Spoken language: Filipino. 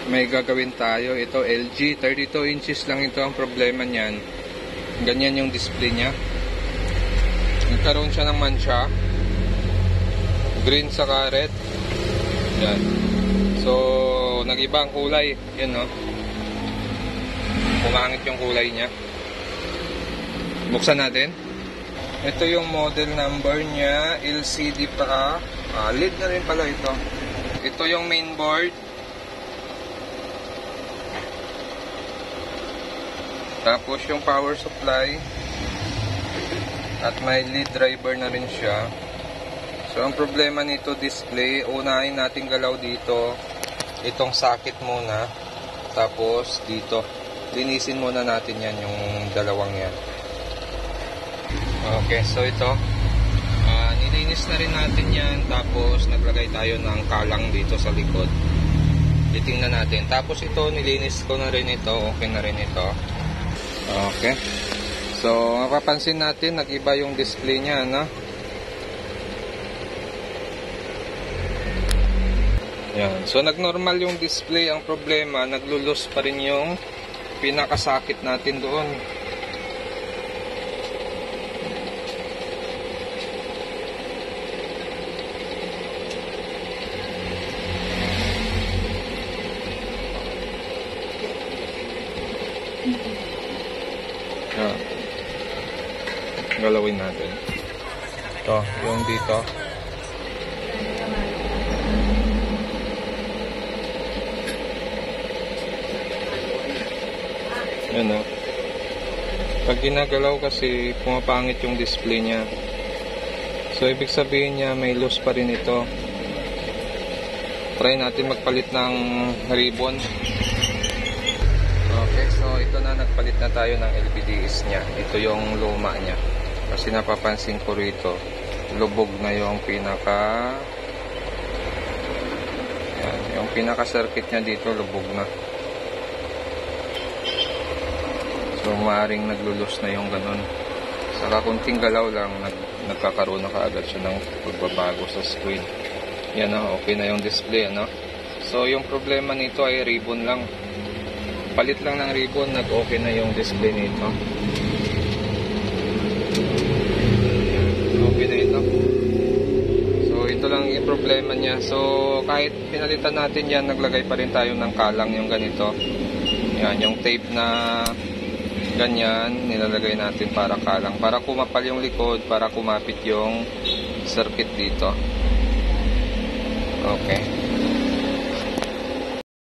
may gagawin tayo. Ito LG, 32 inches lang ito ang problema niyan. Ganyan yung display niya. Nagkaroon siya ng mancha. Green saka red. Yan. So, nag-iba ang kulay. Yan, no? Pumangit yung kulay niya. Buksan natin. Ito yung model number niya. LCD pa. LED na rin pala ito. Ito yung main board. Tapos yung power supply. At may lead driver na rin siya. So, ang problema nito display, unahin natin galaw dito. Itong socket muna. Tapos dito. Linisin muna natin yan, yung dalawang yan. Okay, so ito. Nilinis na rin natin yan. Tapos naglagay tayo ng kalang dito sa likod. Titingnan natin. Tapos ito, nilinis ko na rin ito. Okay na rin ito. Okay. So, mapapansin natin, nag-iba yung display niya, no? Yan. So, nag-normal yung display. Ang problema, naglulus pa rin yung pinakasakit natin doon. Yan. Galawin natin. Ito, yung dito. Yan, no? Pag ginagalaw kasi pumapangit yung display niya. So, ibig sabihin niya may loose pa rin ito. Try natin magpalit ng ribbon. Okay, so ito na, nagpalit na tayo ng LVDs niya. Ito yung luma niya. Kasi napapansin ko rito, lubog na yung pinaka... Yan, yung pinaka-circuit niya dito, lubog na. So, maaaring naglulus na yung ganun. Saka kunting galaw lang, nagkakaroon na kaagad siya ng pagbabago sa screen. Yan, okay na yung display, ano? So, yung problema nito ay ribbon lang. Palit lang ng ribbon, nag-okay na yung display nito. Okay na ito. So, ito lang yung problema niya. So, kahit pinalitan natin yan, naglagay pa rin tayo ng kalang yung ganito. Yan, yung tape na ganyan, nilalagay natin para kalang. Para kumapal yung likod, para kumapit yung circuit dito. Okay.